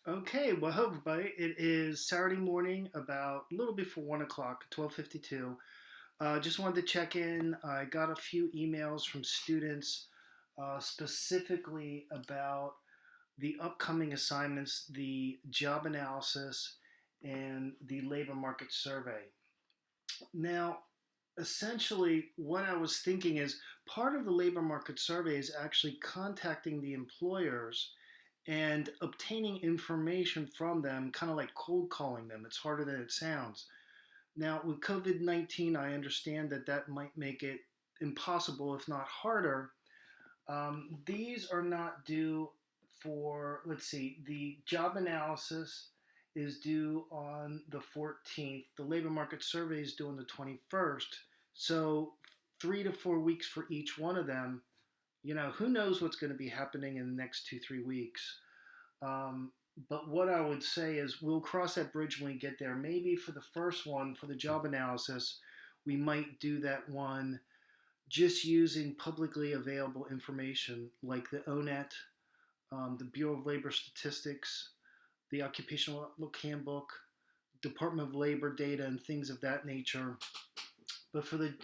Okay, well, hello everybody. It is Saturday morning, about a little before 1 o'clock, 12:52. Just wanted to check in. I got a few emails from students, specifically about the upcoming assignments, the job analysis, and the labor market survey. Now, essentially, what I was thinking is part of the labor market survey is actually contacting the employers and obtaining information from them, kind of like cold calling them. It's harder than it sounds. Now, with COVID 19, I understand that that might make it impossible, if not harder. These are not due for, let's see, the job analysis is due on the 14th. The labor market survey is due on the 21st. So, 3 to 4 weeks for each one of them. Who knows what's going to be happening in the next 2, 3 weeks. Um, but what I would say is we'll cross that bridge when we get there. Maybe for the first one, for the job analysis, we might do that one just using publicly available information like the ONET, the Bureau of Labor Statistics, the Occupational Outlook Handbook, Department of Labor data, and things of that nature. But for the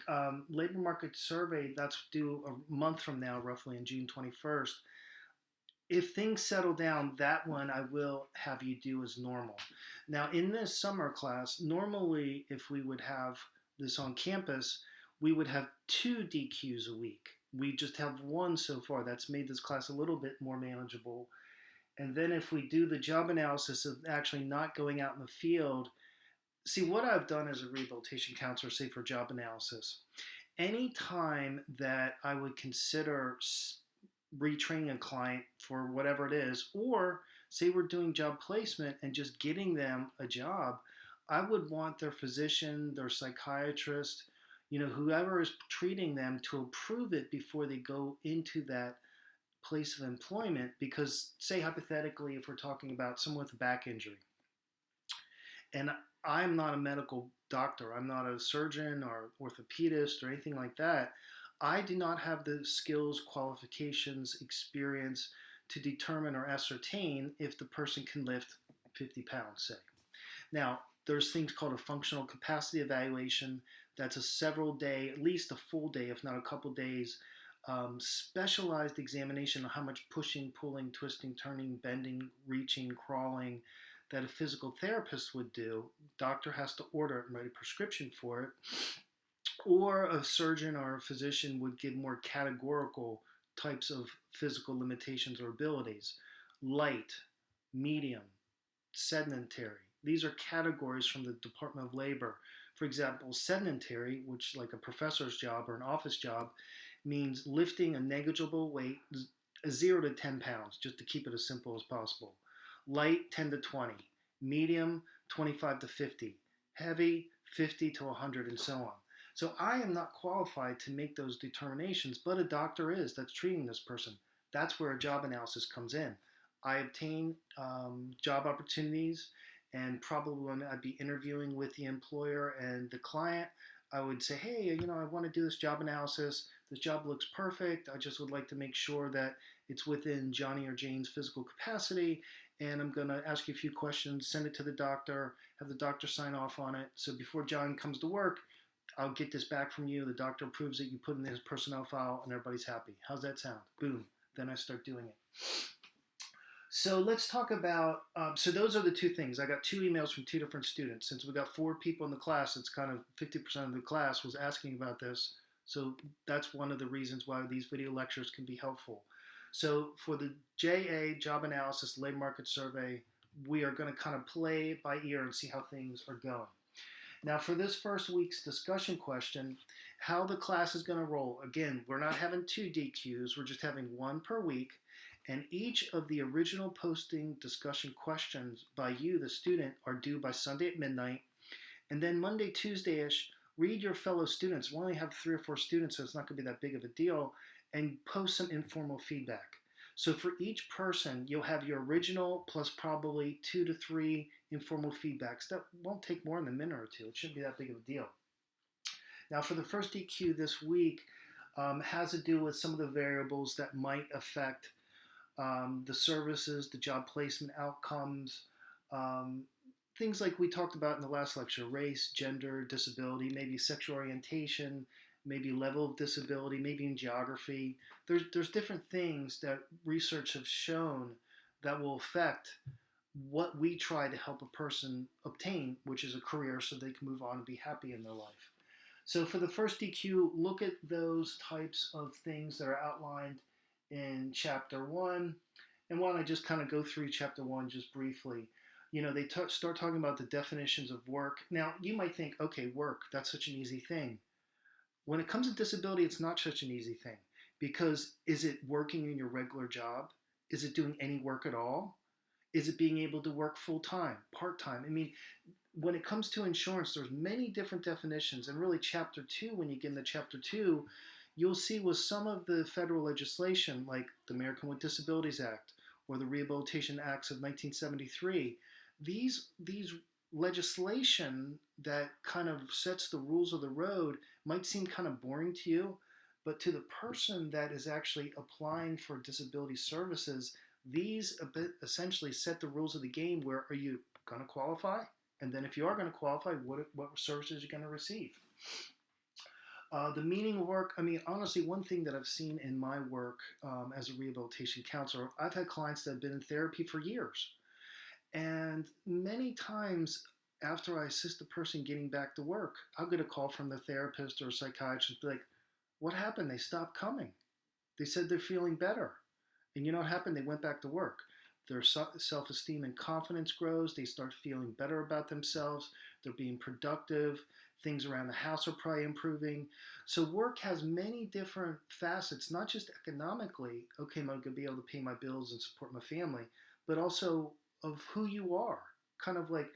labor market survey, that's due a month from now, roughly on June 21st. If things settle down, that one I will have you do as normal. Now, in this summer class, normally if we would have this on campus, we would have two DQs a week. We just have one so far. That's made this class a little bit more manageable. And then if we do the job analysis of actually not going out in the field, see what I've done as a rehabilitation counselor, say for job analysis, any time that I would consider retraining a client for whatever it is, or say we're doing job placement and just getting them a job, I would want their physician, their psychiatrist, whoever is treating them to approve it before they go into that place of employment. Because, say, hypothetically, if we're talking about someone with a back injury, and I'm not a medical doctor, I'm not a surgeon or orthopedist or anything like that. I do not have the skills, qualifications, experience to determine or ascertain if the person can lift 50 pounds, say. Now, there's things called a functional capacity evaluation. That's a several day, at least a full day, if not a couple days, specialized examination of how much pushing, pulling, twisting, turning, bending, reaching, crawling that a physical therapist would do. Doctor has to order it and write a prescription for it, or a surgeon or a physician would give more categorical types of physical limitations or abilities. Light, medium, sedentary. These are categories from the Department of Labor. For example, sedentary, which like a professor's job or an office job, means lifting a negligible weight, 0 to 10 pounds, just to keep it as simple as possible. Light, 10 to 20. Medium, 25 to 50. Heavy, 50 to 100, and so on. So I am not qualified to make those determinations, but a doctor is that's treating this person. That's where a job analysis comes in. I obtain job opportunities, and probably when I'd be interviewing with the employer and the client, I would say, hey, I want to do this job analysis. This job looks perfect. I just would like to make sure that it's within Johnny or Jane's physical capacity. And I'm going to ask you a few questions, send it to the doctor, have the doctor sign off on it. So before John comes to work, I'll get this back from you. The doctor approves it. You put it in his personnel file, and everybody's happy. How's that sound? Boom. Then I start doing it. So let's talk about. So those are the two things. I got two emails from two different students. Since we got four people in the class, it's kind of 50% of the class was asking about this. So that's one of the reasons why these video lectures can be helpful. So for the JA job analysis labor market survey, we are going to kind of play it by ear and see how things are going. Now, for this first week's discussion question, how the class is going to roll. Again, we're not having two DQs, we're just having one per week. And each of the original posting discussion questions by you, the student, are due by Sunday at midnight. And then Monday, Tuesday-ish, read your fellow students. We only have 3 or 4 students, so it's not going to be that big of a deal. And post some informal feedback. So for each person, you'll have your original plus probably 2 to 3 informal feedbacks. That won't take more than a minute or two. It shouldn't be that big of a deal. Now for the first DQ this week, has to do with some of the variables that might affect the services, the job placement outcomes, um, things like we talked about in the last lecture: race, gender, disability, maybe sexual orientation, maybe level of disability, maybe in geography. There's different things that research have shown that will affect what we try to help a person obtain, which is a career so they can move on and be happy in their life. So for the first DQ, look at those types of things that are outlined in chapter one. And why don't I just kind of go through chapter one just briefly? They start talking about the definitions of work. Now, you might think, okay, work, that's such an easy thing. When it comes to disability, it's not such an easy thing because is it working in your regular job? Is it doing any work at all? Is it being able to work full time, part time? I mean, when it comes to insurance, there's many different definitions, and really, chapter two, when you get into chapter two, you'll see with some of the federal legislation, like the American with Disabilities Act or the Rehabilitation Acts of 1973, these legislation that kind of sets the rules of the road might seem kind of boring to you, but to the person that is actually applying for disability services, these essentially set the rules of the game. Where are you going to qualify? And then if you are going to qualify, what services are you going to receive? The meaning of work, I mean, honestly, one thing that I've seen in my work as a rehabilitation counselor, I've had clients that have been in therapy for years. And many times after I assist the person getting back to work, I'll get a call from the therapist or psychiatrist, be like, what happened? They stopped coming. They said they're feeling better. And you know what happened? They went back to work. Their self-esteem and confidence grows. They start feeling better about themselves. They're being productive. Things around the house are probably improving. So work has many different facets, not just economically, okay, I'm going to be able to pay my bills and support my family, but also of who you are. Kind of like,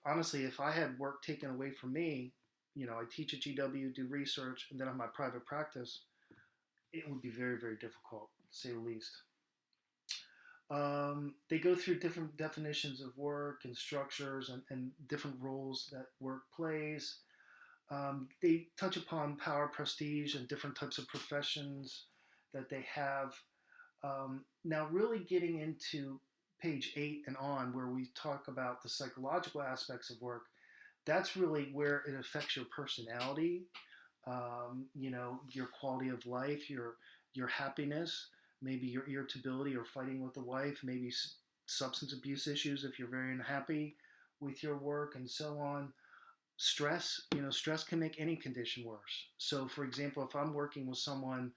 honestly, if I had work taken away from me, I teach at GW, do research, and then have my private practice, it would be very, very difficult, to say the least. They go through different definitions of work and structures and different roles that work plays. They touch upon power, prestige, and different types of professions that they have. Now, really getting into page 8 and on, where we talk about the psychological aspects of work, that's really where it affects your personality, your quality of life, your happiness, maybe your irritability or fighting with the wife, maybe substance abuse issues if you're very unhappy with your work, and so on. Stress can make any condition worse. So, for example, if I'm working with someone,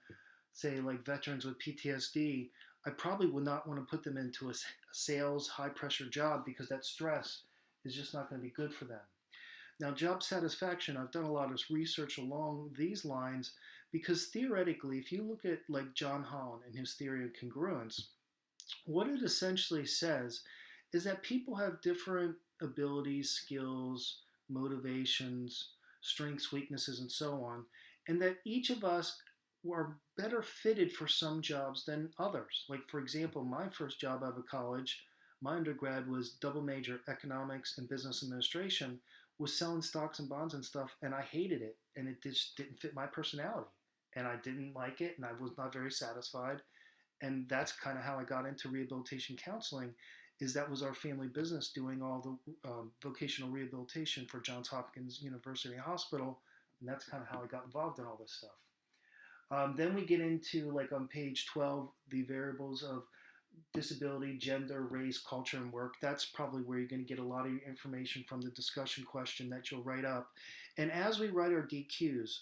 say like veterans with PTSD, I probably would not want to put them into a sales high pressure job because that stress is just not going to be good for them. Now, job satisfaction, I've done a lot of research along these lines because theoretically, if you look at like John Holland and his theory of congruence, what it essentially says is that people have different abilities, skills, motivations, strengths, weaknesses, and so on, and that each of us are better fitted for some jobs than others. Like, for example, my first job out of college, my undergrad was double major economics and business administration, was selling stocks and bonds and stuff, and I hated it, and it just didn't fit my personality, and I didn't like it, and I was not very satisfied. And that's kind of how I got into rehabilitation counseling. Is that was our family business, doing all the vocational rehabilitation for Johns Hopkins University Hospital, and that's kind of how I got involved in all this stuff. Then we get into, like on page 12, the variables of disability, gender, race, culture, and work. That's probably where you're going to get a lot of your information from the discussion question that you'll write up. And as we write our DQs,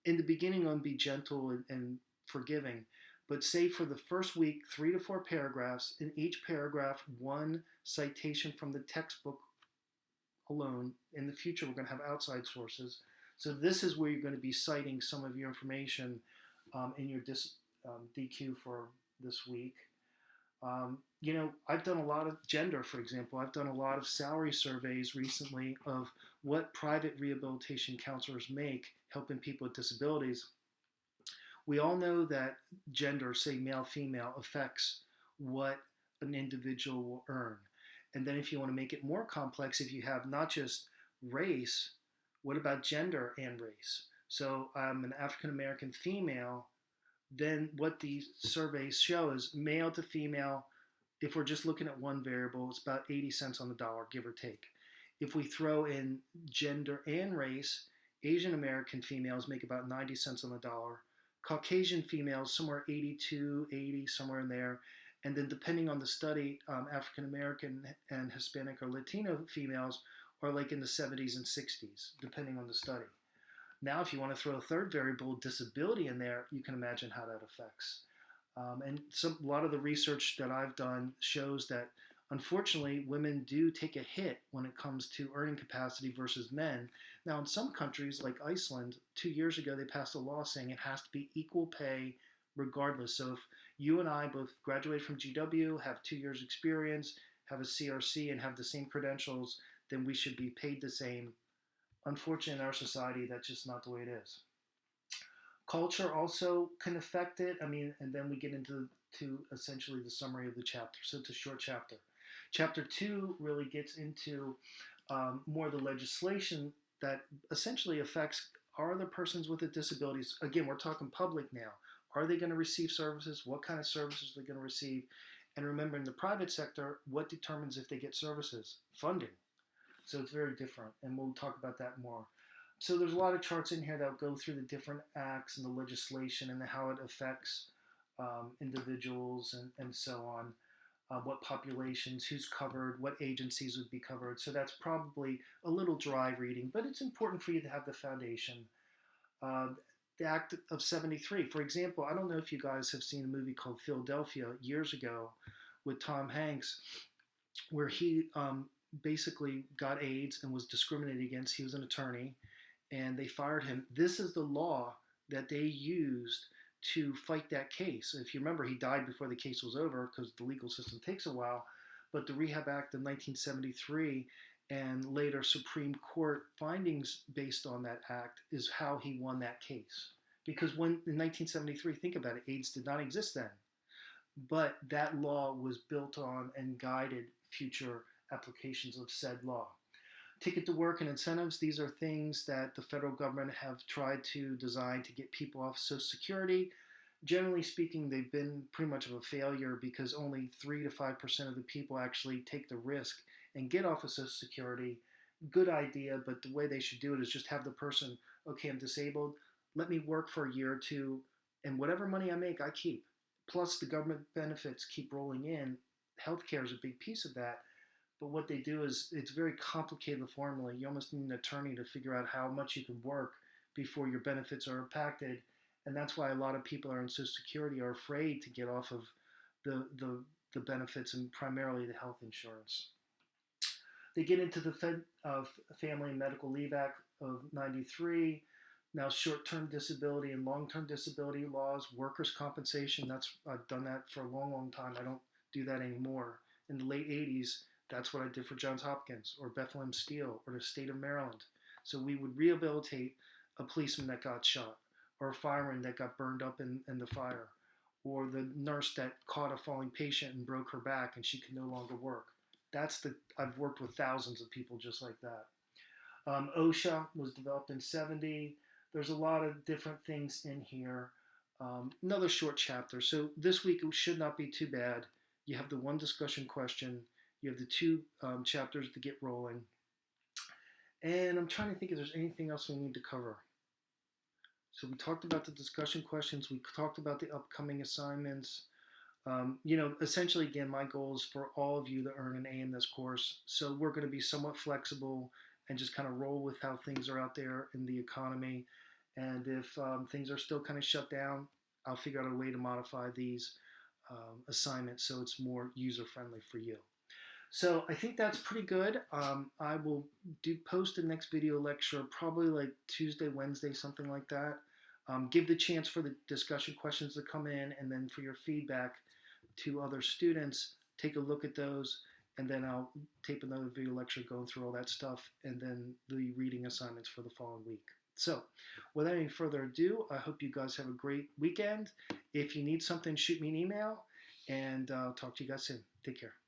in the beginning, I'll be gentle and forgiving. But say for the first week, 3 to 4 paragraphs, in each paragraph, one citation from the textbook alone. In the future, we're going to have outside sources. So this is where you're going to be citing some of your information in your DQ for this week. I've done a lot of gender, for example. I've done a lot of salary surveys recently of what private rehabilitation counselors make helping people with disabilities. We all know that gender, say male, female, affects what an individual will earn. And then if you want to make it more complex, if you have not just race, what about gender and race? So I'm an African American female, then what these surveys show is male to female, if we're just looking at one variable, it's about 80 cents on the dollar, give or take. If we throw in gender and race, Asian American females make about 90 cents on the dollar. Caucasian females, somewhere 82, 80, somewhere in there. And then depending on the study, African American and Hispanic or Latino females are like in the 70s and 60s, depending on the study. Now, if you want to throw a third variable, disability, in there, you can imagine how that affects. A lot of the research that I've done shows that unfortunately women do take a hit when it comes to earning capacity versus men. Now, in some countries like Iceland, 2 years ago they passed a law saying it has to be equal pay regardless. So if you and I both graduate from GW, have 2 years experience, have a CRC, and have the same credentials, then we should be paid the same. Unfortunately, in our society, that's just not the way it is. Culture also can affect it. I mean, and then we get into essentially the summary of the chapter. So it's a short chapter. Chapter 2 really gets into more of the legislation that essentially affects, are the persons with the disabilities, again, we're talking public now, are they going to receive services? What kind of services are they going to receive? And remember, in the private sector, what determines if they get services? Funding. So it's very different, and we'll talk about that more. So there's a lot of charts in here that go through the different acts and the legislation and how it affects individuals and so on, what populations, who's covered, what agencies would be covered. So that's probably a little dry reading, but it's important for you to have the foundation. Uh, the Act of 73, for example, I don't know if you guys have seen a movie called Philadelphia years ago with Tom Hanks, where he basically got AIDS and was discriminated against. He was an attorney, and they fired him. This is the law that they used to fight that case. If you remember, he died before the case was over because the legal system takes a while. But the Rehab Act of 1973 and later Supreme Court findings based on that act is how he won that case. Because when in 1973, think about it, AIDS did not exist then. But that law was built on and guided future applications of said law. Ticket to work and incentives, these are things that the federal government have tried to design to get people off Social Security. Generally speaking, they've been pretty much of a failure because only 3 to 5% of the people actually take the risk and get off of Social Security. Good idea, but the way they should do it is just have the person, okay, I'm disabled, let me work for a year or two, and whatever money I make, I keep. Plus, the government benefits keep rolling in. Healthcare is a big piece of that. But what they do is it's very complicated, the formula. You almost need an attorney to figure out how much you can work before your benefits are impacted. And that's why a lot of people are on Social Security are afraid to get off of the benefits and primarily the health insurance. They get into the Family and Medical Leave Act of 93. Now, short-term disability and long-term disability laws, workers' compensation, I've done that for a long, long time. I don't do that anymore. In the late 80s, that's what I did for Johns Hopkins or Bethlehem Steel or the state of Maryland. So we would rehabilitate a policeman that got shot or a fireman that got burned up in the fire or the nurse that caught a falling patient and broke her back and she could no longer work. I've worked with thousands of people just like that. OSHA was developed in 70. There's a lot of different things in here. Another short chapter. So this week it should not be too bad. You have the one discussion question. You have the two chapters to get rolling. And I'm trying to think if there's anything else we need to cover. So we talked about the discussion questions. We talked about the upcoming assignments. Essentially, again, my goal is for all of you to earn an A in this course. So we're going to be somewhat flexible and just kind of roll with how things are out there in the economy. And if things are still kind of shut down, I'll figure out a way to modify these assignments so it's more user-friendly for you. So I think that's pretty good. I will post the next video lecture probably like Tuesday, Wednesday, something like that. Give the chance for the discussion questions to come in and then for your feedback to other students. Take a look at those and then I'll tape another video lecture going through all that stuff and then the reading assignments for the following week. So without any further ado, I hope you guys have a great weekend. If you need something, shoot me an email and I'll talk to you guys soon. Take care.